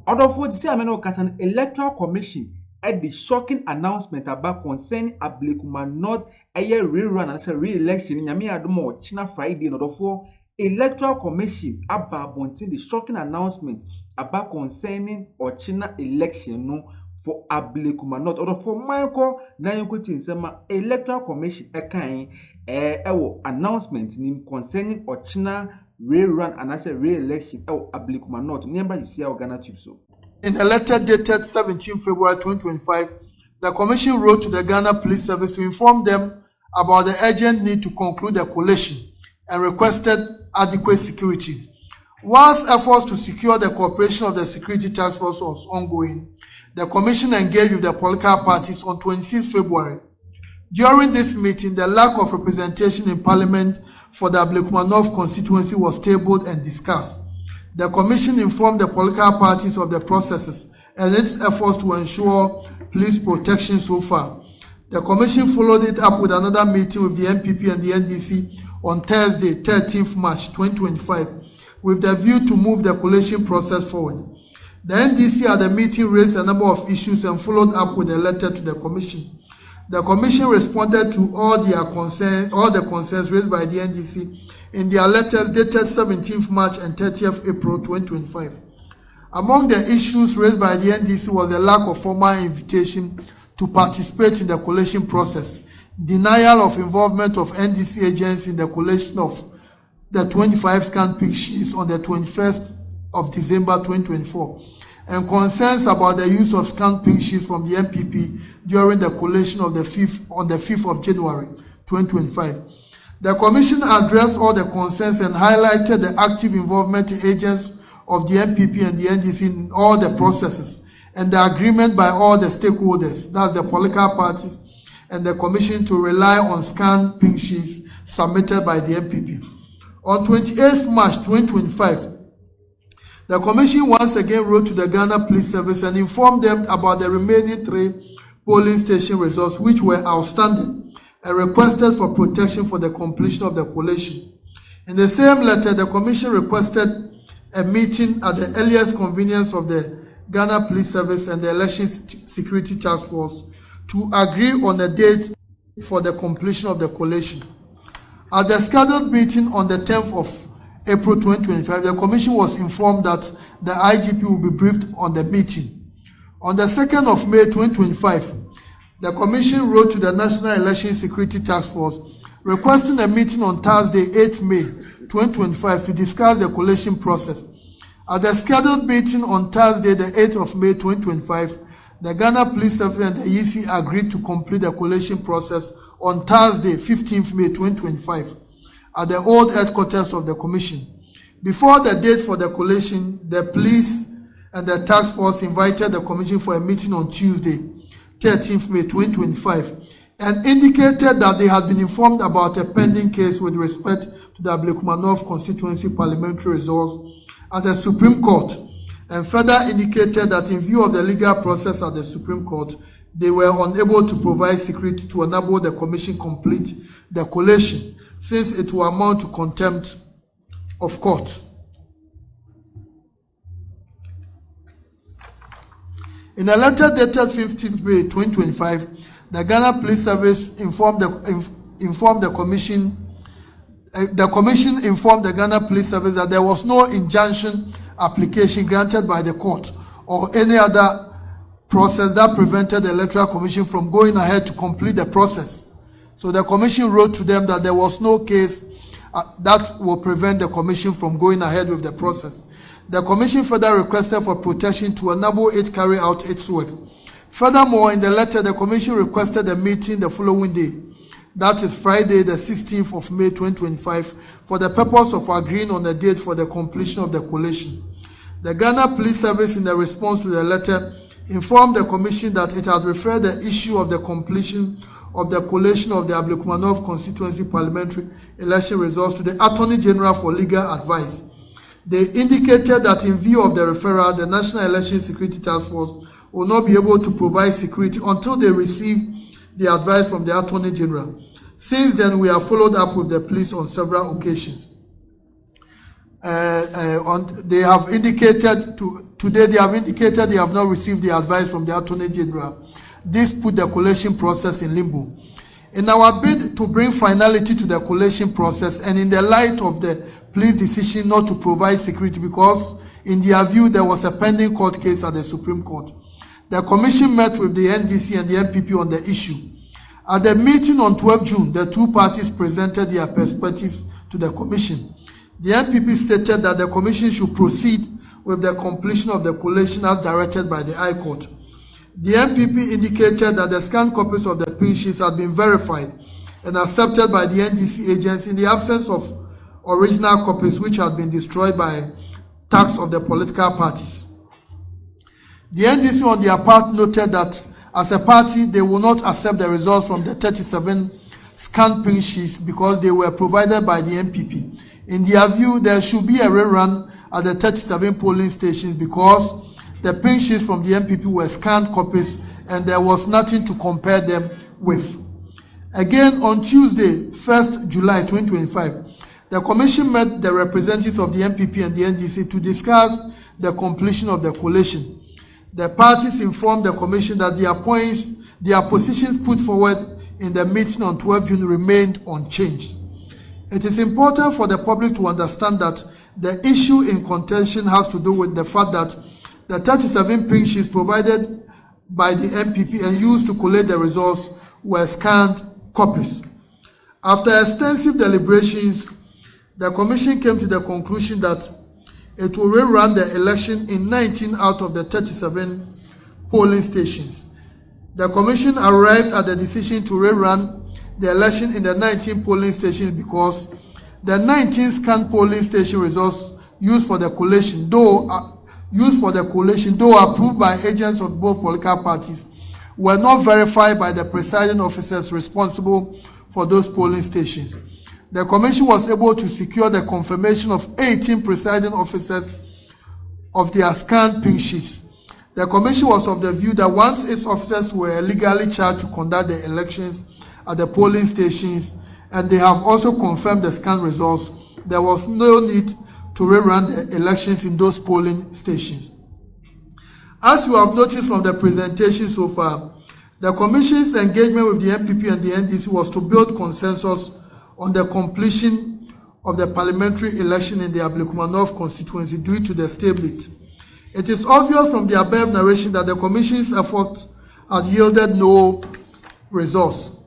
Although for the same an Electoral Commission at the shocking announcement about concerning Ablekuma North rerun and re-election in Yami Adumo China Friday and for Electoral Commission about the shocking announcement about concerning China election no for Ablekuma North or for Michael Nayukutin Sema Electoral Commission announcement concerning China rerun and re-election Ablekuma North. Remember you see our Ghanatube so. In a letter dated 17 February 2025, the Commission wrote to the Ghana Police Service to inform them about the urgent need to conclude the collation and requested adequate security. Whilst efforts to secure the cooperation of the Security Task Force was ongoing, the Commission engaged with the political parties on 26 February. During this meeting, the lack of representation in Parliament for the Ablekuma North constituency was tabled and discussed. The Commission informed the political parties of the processes and its efforts to ensure police protection so far. The Commission followed it up with another meeting with the NPP and the NDC on Thursday, 13th March 2025, with the view to move the collation process forward. The NDC at the meeting raised a number of issues and followed up with a letter to the Commission. The Commission responded to all the concerns raised by the NDC in their letters dated 17th March and 30th April 2025. Among the issues raised by the NDC was the lack of formal invitation to participate in the collation process, denial of involvement of NDC agents in the collation of the 25 scanned pink sheets on the 21st of December 2024, and concerns about the use of scanned pink sheets from the NPP during the collation of on the 5th of January 2025. The Commission addressed all the concerns and highlighted the active involvement of agents of the NPP and the NDC in all the processes and the agreement by all the stakeholders, that's the political parties and the Commission, to rely on scanned pink sheets submitted by the NPP. On 28th March 2025, the Commission once again wrote to the Ghana Police Service and informed them about the remaining 3 polling station results which were outstanding, and requested for protection for the completion of the collation. In the same letter, the Commission requested a meeting at the earliest convenience of the Ghana Police Service and the Election Security Task Force to agree on a date for the completion of the collation. At the scheduled meeting on the 10th of April 2025, the Commission was informed that the IGP will be briefed on the meeting. On the 2nd of May 2025, the Commission wrote to the National Election Security Task Force requesting a meeting on Thursday, 8th May 2025 to discuss the collation process. At the scheduled meeting on Thursday, the 8th of May 2025, the Ghana Police Service and the EC agreed to complete the collation process on Thursday, 15th May 2025 at the old headquarters of the Commission. Before the date for the collation, the police and the task force invited the Commission for a meeting on Tuesday, 13th May 2025, and indicated that they had been informed about a pending case with respect to the Ablekuma North constituency parliamentary results at the Supreme Court, and further indicated that in view of the legal process at the Supreme Court, they were unable to provide security to enable the Commission complete the collation, since it will amount to contempt of court. In a letter dated 15th May 2025, the Ghana Police Service informed the Commission. The Commission informed the Ghana Police Service that there was no injunction application granted by the court or any other process that prevented the Electoral Commission from going ahead to complete the process. So the Commission wrote to them that there was no case that will prevent the Commission from going ahead with the process. The Commission further requested for protection to enable it carry out its work. Furthermore, in the letter, the Commission requested a meeting the following day, that is Friday, the 16th of May 2025, for the purpose of agreeing on a date for the completion of the collation. The Ghana Police Service, in the response to the letter, informed the Commission that it had referred the issue of the completion of the collation of the Ablekuma North constituency parliamentary election results to the Attorney General for legal advice. They indicated that in view of the referral, the National Election Security Task Force will not be able to provide security until they receive the advice from the Attorney General. Since then, we have followed up with the police on several occasions. They have indicated to Today, they have indicated they have not received the advice from the Attorney General. This put the collation process in limbo. In our bid to bring finality to the collation process, and in the light of the police decision not to provide security because, in their view, there was a pending court case at the Supreme Court, the Commission met with the NDC and the NPP on the issue. At the meeting on 12 June, the two parties presented their perspectives to the Commission. The NPP stated that the Commission should proceed with the completion of the collation as directed by the High Court. The NPP indicated that the scanned copies of the pin sheets had been verified and accepted by the NDC agents in the absence of original copies which had been destroyed by tax of the political parties. The NDC on their part noted that as a party they will not accept the results from the 37 scanned pin sheets because they were provided by the NPP. In their view, there should be a rerun at the 37 polling stations because the pin sheets from the NPP were scanned copies and there was nothing to compare them with. Again, on Tuesday, 1st July 2025, the Commission met the representatives of the NPP and the NDC to discuss the completion of the collation. The parties informed the Commission that their positions put forward in the meeting on 12 June remained unchanged. It is important for the public to understand that the issue in contention has to do with the fact that the 37 pin sheets provided by the NPP and used to collate the results were scanned copies. After extensive deliberations, the Commission came to the conclusion that it will rerun the election in 19 out of the 37 polling stations. The Commission arrived at the decision to rerun the election in the 19 polling stations because the 19 scanned polling station results used for the collation, though approved by agents of both political parties, were not verified by the presiding officers responsible for those polling stations. The Commission was able to secure the confirmation of 18 presiding officers of their scanned pin sheets. The Commission was of the view that once its officers were legally charged to conduct the elections at the polling stations and they have also confirmed the scanned results, there was no need to rerun the elections in those polling stations. As you have noticed from the presentation so far, the Commission's engagement with the NPP and the NDC was to build consensus on the completion of the parliamentary election in the Ablekuma North constituency due to the stalemate. It is obvious from the above narration that the Commission's efforts had yielded no results.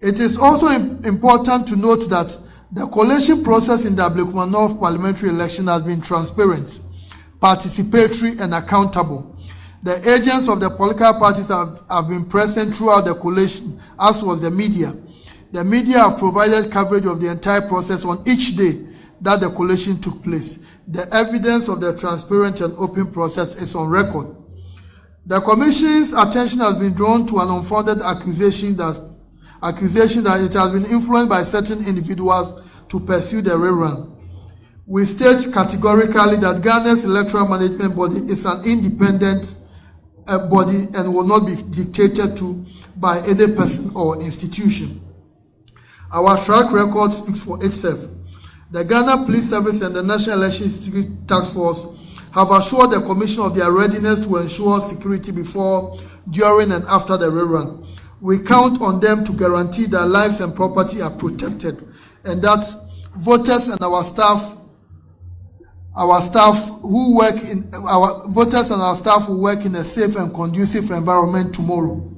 It is also important to note that the collation process in the Ablekuma North parliamentary election has been transparent, participatory, and accountable. The agents of the political parties have been present throughout the collation, as was the media. The media have provided coverage of the entire process on each day that the collation took place. The evidence of the transparent and open process is on record. The Commission's attention has been drawn to an unfounded accusation that it has been influenced by certain individuals to pursue the rerun. We state categorically that Ghana's electoral management body is an independent body and will not be dictated to by any person or institution. Our track record speaks for itself. The Ghana Police Service and the National Election Security Task Force have assured the Commission of their readiness to ensure security before, during, and after the rerun. We count on them to guarantee that lives and property are protected and that voters and our staff who work in a safe and conducive environment tomorrow.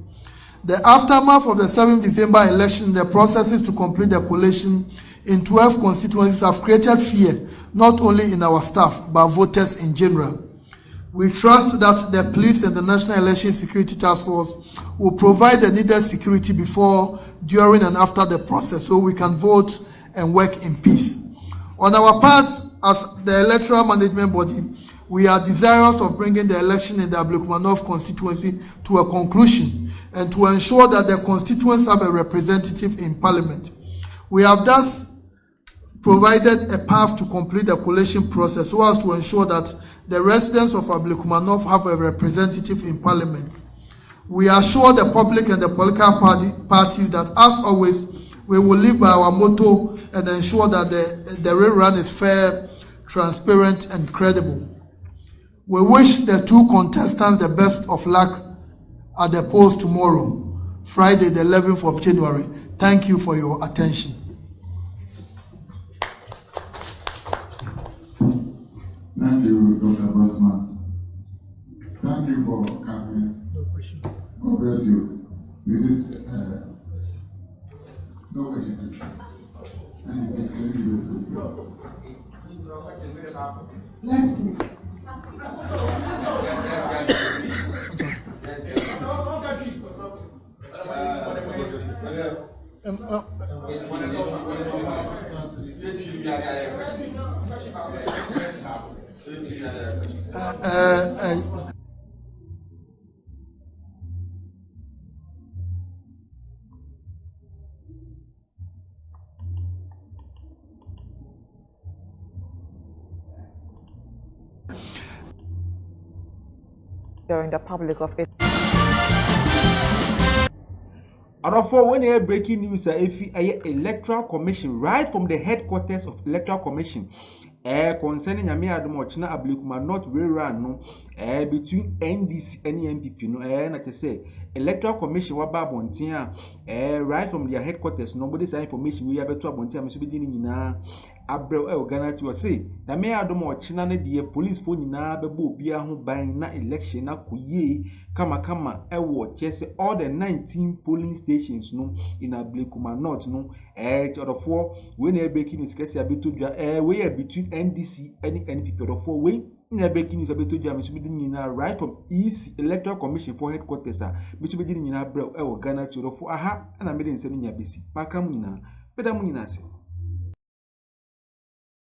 The aftermath of the 7th December election, the processes to complete the collation in 12 constituencies have created fear, not only in our staff, but voters in general. We trust that the police and the National Election Security Task Force will provide the needed security before, during, and after the process so we can vote and work in peace. On our part, as the electoral management body, we are desirous of bringing the election in the Ablekuma North constituency to a conclusion and to ensure that the constituents have a representative in Parliament. We have thus provided a path to complete the collation process so as to ensure that the residents of Ablekuma North have a representative in Parliament. We assure the public and the political parties that, as always, we will live by our motto and ensure that the rerun is fair, transparent, and credible. We wish the two contestants the best of luck at the polls tomorrow, Friday, the 11th of January. Thank you for your attention. Thank you, Dr. Bosman. Thank you for coming. No question. God bless you. This is no question. During the public of it. And for when you breaking news, if Electoral Commission, right from the headquarters of Electoral Commission, concerning Yami Adumochina Ablikuma not rerun no between NDC and MPP no na to say Electoral Commission wa ba bontia right from their headquarters nobody say information we have to bontia me so be nyina abrel Ghanatube say Yami Adumochina ne de police phone nyina bebo obia ho ban na election na koye kama wo chese all the 19 polling stations no in Ablikuma North no for when they breaking news kesi abetodwa we are between NDC and NPP for we in breaking news abetodwa me so be nyina right from EC Electoral Commission for headquarters me so be nyina brel Ghanatube for aha na me de nsem nya besi maka mu nyina beda mu nyina se